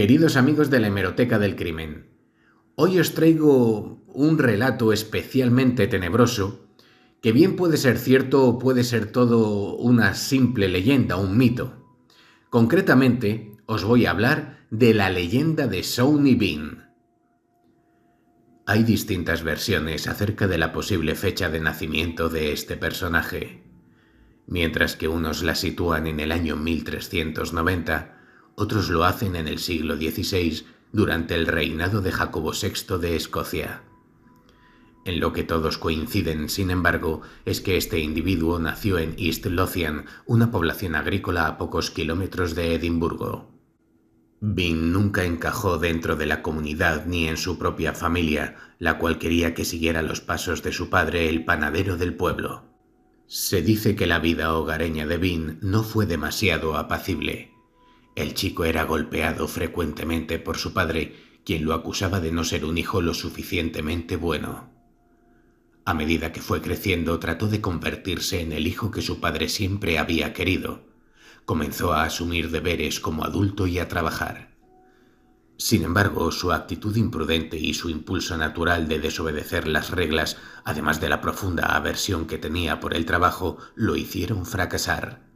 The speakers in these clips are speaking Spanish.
Queridos amigos de la Hemeroteca del Crimen, hoy os traigo un relato especialmente tenebroso que bien puede ser cierto o puede ser todo una simple leyenda, un mito. Concretamente, os voy a hablar de la leyenda de Sawney Bean. Hay distintas versiones acerca de la posible fecha de nacimiento de este personaje. Mientras que unos la sitúan en el año 1390, otros lo hacen en el siglo XVI durante el reinado de Jacobo VI de Escocia. En lo que todos coinciden, sin embargo, es que este individuo nació en East Lothian, una población agrícola a pocos kilómetros de Edimburgo. Bean nunca encajó dentro de la comunidad ni en su propia familia, la cual quería que siguiera los pasos de su padre, el panadero del pueblo. Se dice que la vida hogareña de Bean no fue demasiado apacible. El chico era golpeado frecuentemente por su padre, quien lo acusaba de no ser un hijo lo suficientemente bueno. A medida que fue creciendo, trató de convertirse en el hijo que su padre siempre había querido. Comenzó a asumir deberes como adulto y a trabajar. Sin embargo, su actitud imprudente y su impulso natural de desobedecer las reglas, además de la profunda aversión que tenía por el trabajo, lo hicieron fracasar.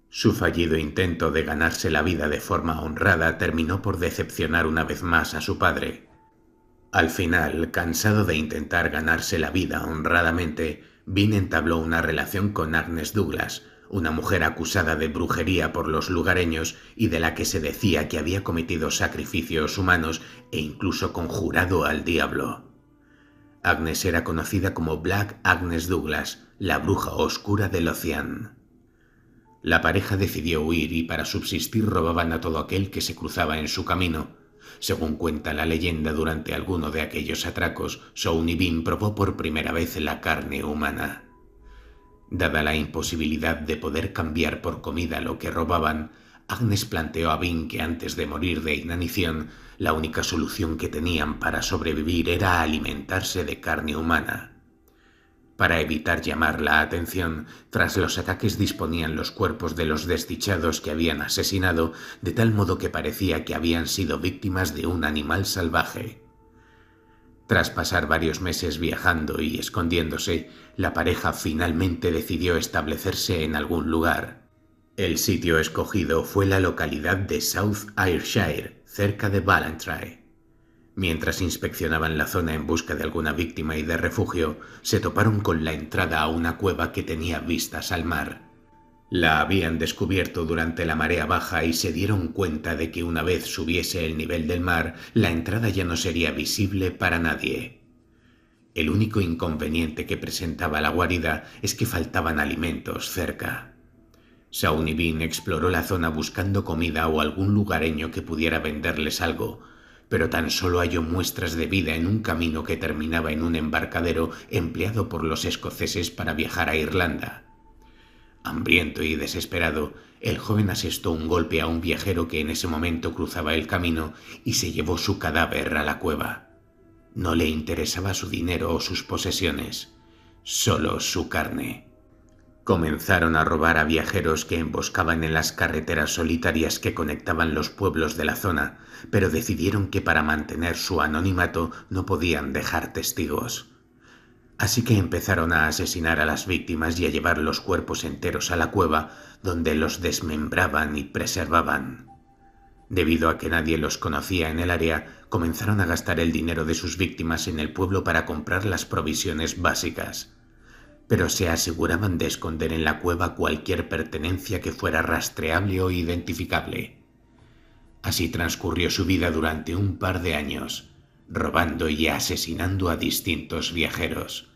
Su fallido intento de ganarse la vida de forma honrada terminó por decepcionar una vez más a su padre. Al final, cansado de intentar ganarse la vida honradamente, Bean entabló una relación con Agnes Douglas, una mujer acusada de brujería por los lugareños y de la que se decía que había cometido sacrificios humanos e incluso conjurado al diablo. Agnes era conocida como Black Agnes Douglas, la bruja oscura de Lothian. La pareja decidió huir y para subsistir robaban a todo aquel que se cruzaba en su camino. Según cuenta la leyenda, durante alguno de aquellos atracos, Sawney Bean probó por primera vez la carne humana. Dada la imposibilidad de poder cambiar por comida lo que robaban, Agnes planteó a Bean que antes de morir de inanición, la única solución que tenían para sobrevivir era alimentarse de carne humana. Para evitar llamar la atención, tras los ataques disponían los cuerpos de los desdichados que habían asesinado, de tal modo que parecía que habían sido víctimas de un animal salvaje. Tras pasar varios meses viajando y escondiéndose, la pareja finalmente decidió establecerse en algún lugar. El sitio escogido fue la localidad de South Ayrshire, cerca de Ballantrae. Mientras inspeccionaban la zona en busca de alguna víctima y de refugio, se toparon con la entrada a una cueva que tenía vistas al mar. La habían descubierto durante la marea baja y se dieron cuenta de que una vez subiese el nivel del mar, la entrada ya no sería visible para nadie. El único inconveniente que presentaba la guarida es que faltaban alimentos cerca. Sawney Bean exploró la zona buscando comida o algún lugareño que pudiera venderles algo, pero tan solo halló muestras de vida en un camino que terminaba en un embarcadero empleado por los escoceses para viajar a Irlanda. Hambriento y desesperado, el joven asestó un golpe a un viajero que en ese momento cruzaba el camino y se llevó su cadáver a la cueva. No le interesaba su dinero o sus posesiones, solo su carne. Comenzaron a robar a viajeros que emboscaban en las carreteras solitarias que conectaban los pueblos de la zona, pero decidieron que para mantener su anonimato no podían dejar testigos. Así que empezaron a asesinar a las víctimas y a llevar los cuerpos enteros a la cueva, donde los desmembraban y preservaban. Debido a que nadie los conocía en el área, comenzaron a gastar el dinero de sus víctimas en el pueblo para comprar las provisiones básicas. Pero se aseguraban de esconder en la cueva cualquier pertenencia que fuera rastreable o identificable. Así transcurrió su vida durante un par de años, robando y asesinando a distintos viajeros.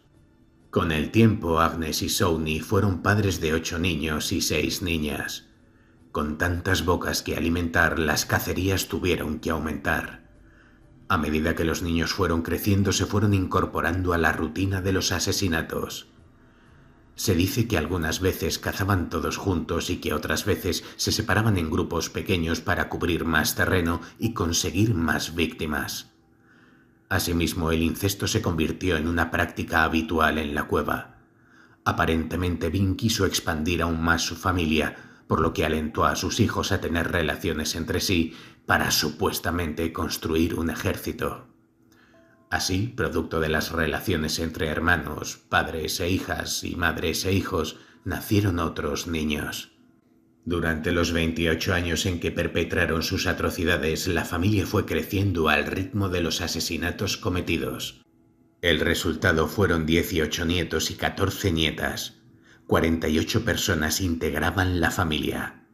Con el tiempo, Agnes y Sawney fueron padres de 8 niños y 6 niñas. Con tantas bocas que alimentar, las cacerías tuvieron que aumentar. A medida que los niños fueron creciendo, se fueron incorporando a la rutina de los asesinatos. Se dice que algunas veces cazaban todos juntos y que otras veces se separaban en grupos pequeños para cubrir más terreno y conseguir más víctimas. Asimismo, el incesto se convirtió en una práctica habitual en la cueva. Aparentemente, Bean quiso expandir aún más su familia, por lo que alentó a sus hijos a tener relaciones entre sí para supuestamente construir un ejército. Así, producto de las relaciones entre hermanos, padres e hijas y madres e hijos, nacieron otros niños. Durante los 28 años en que perpetraron sus atrocidades, la familia fue creciendo al ritmo de los asesinatos cometidos. El resultado fueron 18 nietos y 14 nietas. 48 personas integraban la familia.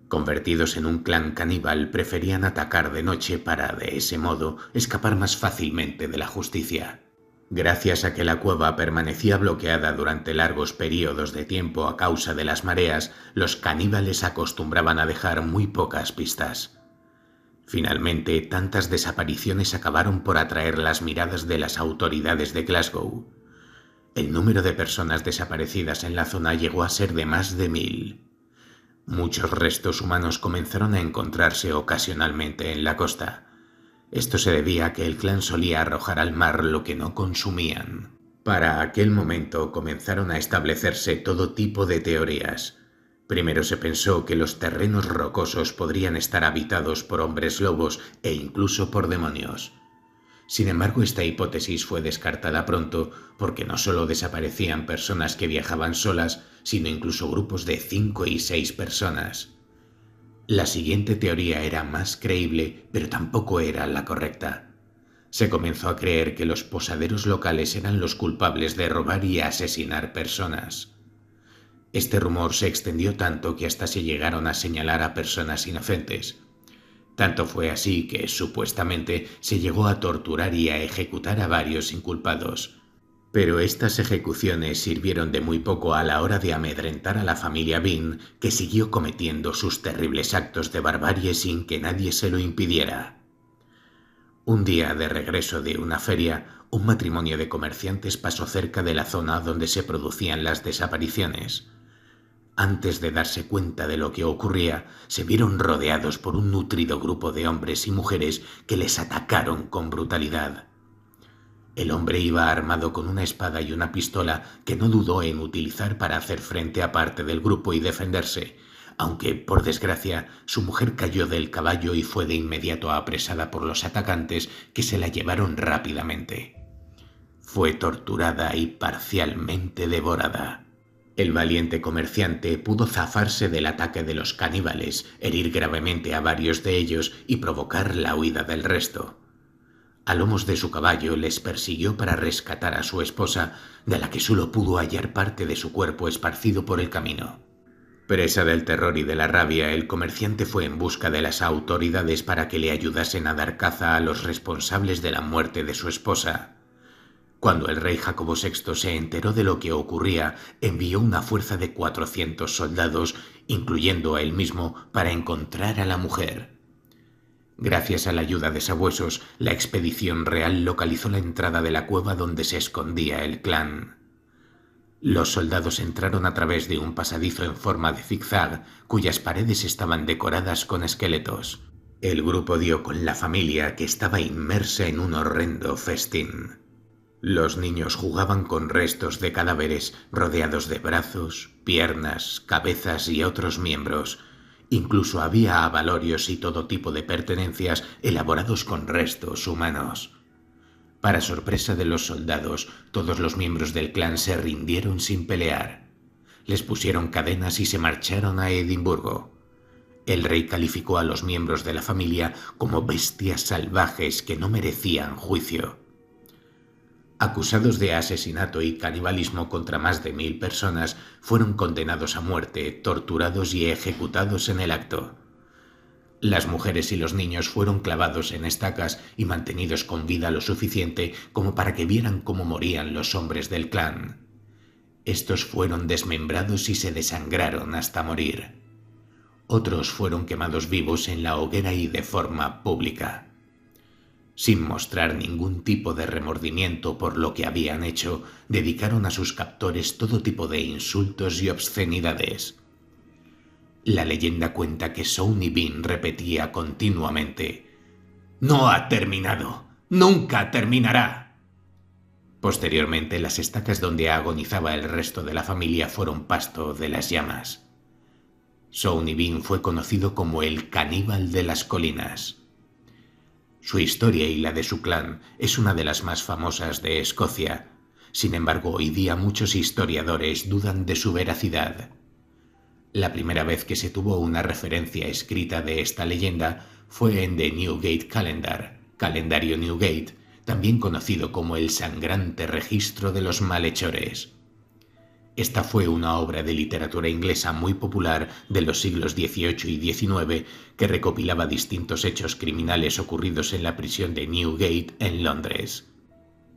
Convertidos en un clan caníbal, preferían atacar de noche para, de ese modo, escapar más fácilmente de la justicia. Gracias a que la cueva permanecía bloqueada durante largos periodos de tiempo a causa de las mareas, los caníbales acostumbraban a dejar muy pocas pistas. Finalmente, tantas desapariciones acabaron por atraer las miradas de las autoridades de Glasgow. El número de personas desaparecidas en la zona llegó a ser de más de 1000. Muchos restos humanos comenzaron a encontrarse ocasionalmente en la costa. Esto se debía a que el clan solía arrojar al mar lo que no consumían. Para aquel momento comenzaron a establecerse todo tipo de teorías. Primero se pensó que los terrenos rocosos podrían estar habitados por hombres lobos e incluso por demonios. Sin embargo, esta hipótesis fue descartada pronto porque no solo desaparecían personas que viajaban solas, sino incluso grupos de 5 y 6 personas. La siguiente teoría era más creíble, pero tampoco era la correcta. Se comenzó a creer que los posaderos locales eran los culpables de robar y asesinar personas. Este rumor se extendió tanto que hasta se llegaron a señalar a personas inocentes. Tanto fue así que, supuestamente, se llegó a torturar y a ejecutar a varios inculpados. Pero estas ejecuciones sirvieron de muy poco a la hora de amedrentar a la familia Bean, que siguió cometiendo sus terribles actos de barbarie sin que nadie se lo impidiera. Un día de regreso de una feria, un matrimonio de comerciantes pasó cerca de la zona donde se producían las desapariciones. Antes de darse cuenta de lo que ocurría, se vieron rodeados por un nutrido grupo de hombres y mujeres que les atacaron con brutalidad. El hombre iba armado con una espada y una pistola que no dudó en utilizar para hacer frente a parte del grupo y defenderse, aunque, por desgracia, su mujer cayó del caballo y fue de inmediato apresada por los atacantes, que se la llevaron rápidamente. Fue torturada y parcialmente devorada. El valiente comerciante pudo zafarse del ataque de los caníbales, herir gravemente a varios de ellos y provocar la huida del resto. A lomos de su caballo les persiguió para rescatar a su esposa, de la que solo pudo hallar parte de su cuerpo esparcido por el camino. Presa del terror y de la rabia, el comerciante fue en busca de las autoridades para que le ayudasen a dar caza a los responsables de la muerte de su esposa. Cuando el rey Jacobo VI se enteró de lo que ocurría, envió una fuerza de 400 soldados, incluyendo a él mismo, para encontrar a la mujer. Gracias a la ayuda de sabuesos, la expedición real localizó la entrada de la cueva donde se escondía el clan. Los soldados entraron a través de un pasadizo en forma de zigzag, cuyas paredes estaban decoradas con esqueletos. El grupo dio con la familia, que estaba inmersa en un horrendo festín. Los niños jugaban con restos de cadáveres rodeados de brazos, piernas, cabezas y otros miembros. Incluso había abalorios y todo tipo de pertenencias elaborados con restos humanos. Para sorpresa de los soldados, todos los miembros del clan se rindieron sin pelear. Les pusieron cadenas y se marcharon a Edimburgo. El rey calificó a los miembros de la familia como bestias salvajes que no merecían juicio. Acusados de asesinato y canibalismo contra más de 1000 personas, fueron condenados a muerte, torturados y ejecutados en el acto. Las mujeres y los niños fueron clavados en estacas y mantenidos con vida lo suficiente como para que vieran cómo morían los hombres del clan. Estos fueron desmembrados y se desangraron hasta morir. Otros fueron quemados vivos en la hoguera y de forma pública. Sin mostrar ningún tipo de remordimiento por lo que habían hecho, dedicaron a sus captores todo tipo de insultos y obscenidades. La leyenda cuenta que Sonny Bean repetía continuamente: «¡No ha terminado! ¡Nunca terminará!». Posteriormente, las estacas donde agonizaba el resto de la familia fueron pasto de las llamas. Sauney Bean fue conocido como el caníbal de las colinas. Su historia y la de su clan es una de las más famosas de Escocia. Sin embargo, hoy día muchos historiadores dudan de su veracidad. La primera vez que se tuvo una referencia escrita de esta leyenda fue en The Newgate Calendar, calendario Newgate, también conocido como el sangrante registro de los malhechores. Esta fue una obra de literatura inglesa muy popular de los siglos XVIII y XIX que recopilaba distintos hechos criminales ocurridos en la prisión de Newgate en Londres.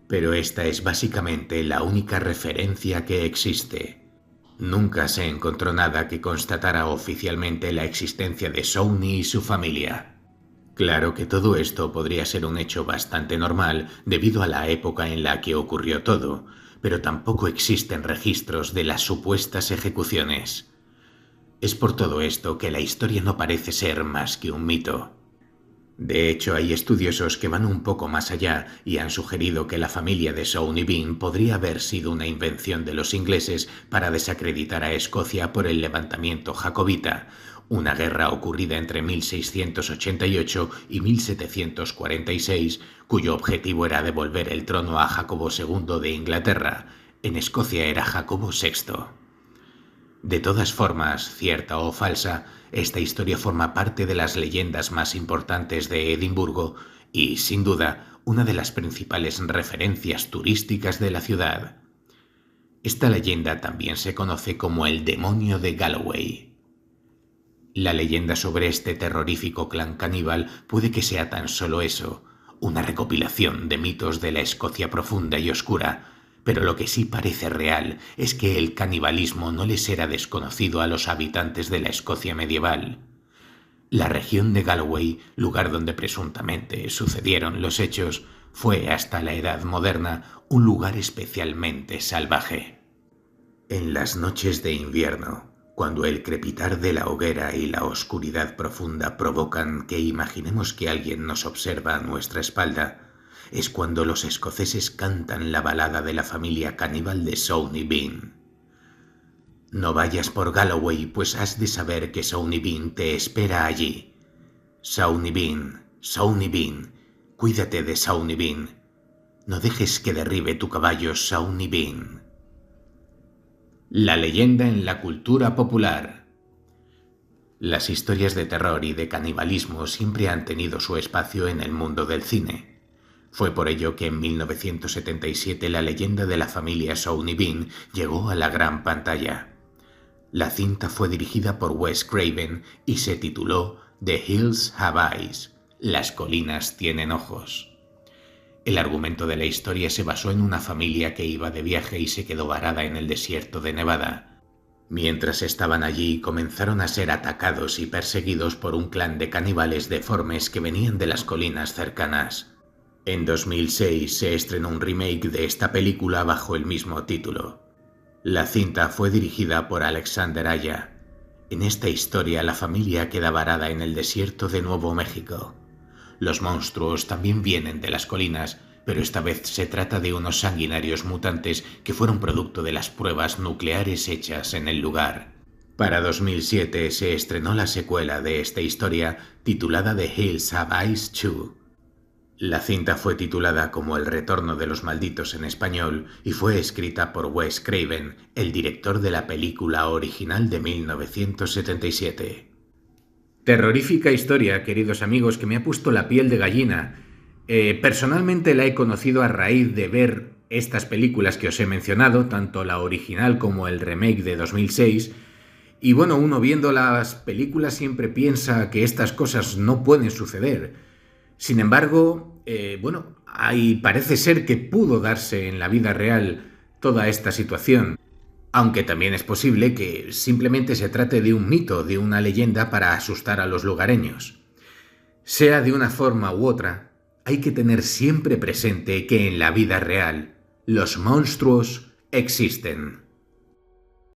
Pero esta es básicamente la única referencia que existe. Nunca se encontró nada que constatara oficialmente la existencia de Sauney y su familia. Claro que todo esto podría ser un hecho bastante normal debido a la época en la que ocurrió todo, pero tampoco existen registros de las supuestas ejecuciones. Es por todo esto que la historia no parece ser más que un mito. De hecho, hay estudiosos que van un poco más allá y han sugerido que la familia de Sauney Bean podría haber sido una invención de los ingleses para desacreditar a Escocia por el levantamiento jacobita, una guerra ocurrida entre 1688 y 1746, cuyo objetivo era devolver el trono a Jacobo II de Inglaterra. En Escocia era Jacobo VI. De todas formas, cierta o falsa, esta historia forma parte de las leyendas más importantes de Edimburgo y, sin duda, una de las principales referencias turísticas de la ciudad. Esta leyenda también se conoce como el demonio de Galloway. La leyenda sobre este terrorífico clan caníbal puede que sea tan solo eso, una recopilación de mitos de la Escocia profunda y oscura, pero lo que sí parece real es que el canibalismo no les era desconocido a los habitantes de la Escocia medieval. La región de Galloway, lugar donde presuntamente sucedieron los hechos, fue hasta la Edad Moderna un lugar especialmente salvaje. En las noches de invierno, cuando el crepitar de la hoguera y la oscuridad profunda provocan que imaginemos que alguien nos observa a nuestra espalda, es cuando los escoceses cantan la balada de la familia caníbal de Sauney Bean. No vayas por Galloway, pues has de saber que Sauney Bean te espera allí. Sauney Bean, cuídate de Sauney Bean. No dejes que derribe tu caballo Sauney Bean. La leyenda en la cultura popular. Las historias de terror y de canibalismo siempre han tenido su espacio en el mundo del cine. Fue por ello que en 1977 la leyenda de la familia Sauney Bean llegó a la gran pantalla. La cinta fue dirigida por Wes Craven y se tituló The Hills Have Eyes, Las colinas tienen ojos. El argumento de la historia se basó en una familia que iba de viaje y se quedó varada en el desierto de Nevada. Mientras estaban allí, comenzaron a ser atacados y perseguidos por un clan de caníbales deformes que venían de las colinas cercanas. En 2006 se estrenó un remake de esta película bajo el mismo título. La cinta fue dirigida por Alexander Aya. En esta historia la familia queda varada en el desierto de Nuevo México. Los monstruos también vienen de las colinas, pero esta vez se trata de unos sanguinarios mutantes que fueron producto de las pruebas nucleares hechas en el lugar. Para 2007 se estrenó la secuela de esta historia titulada The Hills Have Eyes 2. La cinta fue titulada como El retorno de los malditos en español y fue escrita por Wes Craven, el director de la película original de 1977. Terrorífica historia, queridos amigos, que me ha puesto la piel de gallina. Personalmente la he conocido a raíz de ver estas películas que os he mencionado, tanto la original como el remake de 2006. Y bueno, uno viendo las películas siempre piensa que estas cosas no pueden suceder. Sin embargo, parece ser que pudo darse en la vida real toda esta situación, aunque también es posible que simplemente se trate de un mito, de una leyenda para asustar a los lugareños. Sea de una forma u otra, hay que tener siempre presente que en la vida real los monstruos existen.